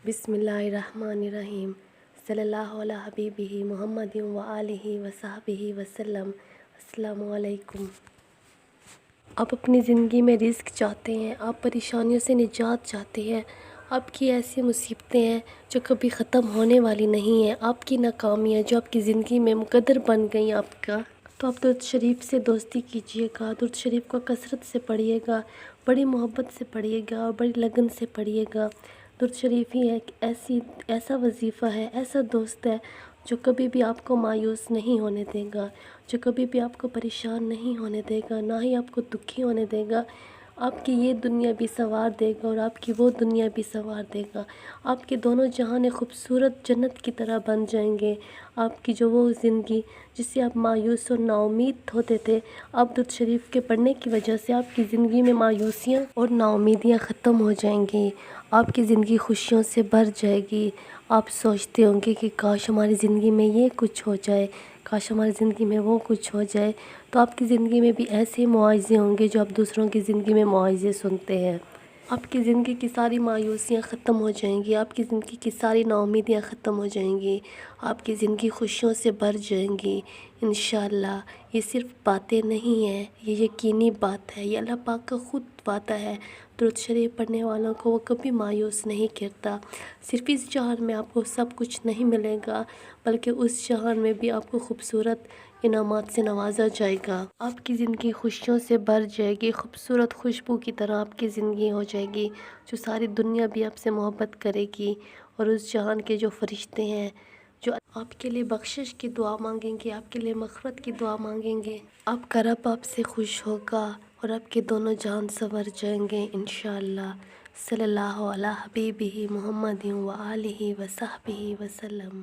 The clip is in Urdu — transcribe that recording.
بسم اللہ الرحمن الرحیم صلی اللہ علی حبیبہ محمد و آلہ و صحبہ وسلم۔ السلام علیکم۔ آپ اپنی زندگی میں رزق چاہتے ہیں، آپ پریشانیوں سے نجات چاہتے ہیں، آپ کی ایسی مصیبتیں ہیں جو کبھی ختم ہونے والی نہیں ہیں، آپ کی ناکامیاں جو آپ کی زندگی میں مقدر بن گئیں آپ کا، تو آپ درود شریف سے دوستی کیجئے گا، درود شریف کو کثرت سے پڑھیے گا، بڑی محبت سے پڑھیے گا اور بڑی لگن سے پڑھیے گا۔ درود شریف ہی ایک ایسا وظیفہ ہے، ایسا دوست ہے جو کبھی بھی آپ کو مایوس نہیں ہونے دے گا، جو کبھی بھی آپ کو پریشان نہیں ہونے دے گا، نہ ہی آپ کو دکھی ہونے دے گا۔ آپ کی یہ دنیا بھی سنوار دے گا اور آپ کی وہ دنیا بھی سنوار دے گا۔ آپ کے دونوں جہان خوبصورت جنت کی طرح بن جائیں گے۔ آپ کی جو وہ زندگی جس سے آپ مایوس اور نا امید ہوتے تھے، آپ درود شریف کے پڑھنے کی وجہ سے آپ کی زندگی میں مایوسیاں اور نا امیدیاں ختم ہو جائیں گی۔ آپ کی زندگی خوشیوں سے بھر جائے گی۔ آپ سوچتے ہوں گے کہ کاش ہماری زندگی میں یہ کچھ ہو جائے، کاش ہماری زندگی میں وہ کچھ ہو جائے۔ تو آپ کی زندگی میں بھی ایسے مواعظے ہوں گے جو آپ دوسروں کی زندگی میں مواعظے سنتے ہیں۔ آپ کی زندگی کی ساری مایوسیاں ختم ہو جائیں گی، آپ کی زندگی کی ساری نا امیدیاں ختم ہو جائیں گی، آپ کی زندگی خوشیوں سے بھر جائیں گی انشاءاللہ۔ یہ صرف باتیں نہیں ہیں، یہ یقینی بات ہے، یہ اللہ پاک کا خود وعدہ ہے۔ درود شریف پڑھنے والوں کو وہ کبھی مایوس نہیں کرتا۔ صرف اس جہان میں آپ کو سب کچھ نہیں ملے گا، بلکہ اس جہان میں بھی آپ کو خوبصورت انعامات سے نوازا جائے گا۔ آپ کی زندگی خوشیوں سے بھر جائے گی، خوبصورت خوشبو کی طرح آپ کی زندگی ہو جائے گی، جو ساری دنیا بھی آپ سے محبت کرے گی، اور اس جہان کے جو فرشتے ہیں جو آپ کے لیے بخشش کی دعا مانگیں گے، آپ کے لیے مغفرت کی دعا مانگیں گے، آپ کا رب آپ سے خوش ہوگا اور آپ کے دونوں جہان سنور جائیں گے انشاءاللہ۔ صلی اللہ علی حبیبہ محمد و آلہ و صحبہ وسلم۔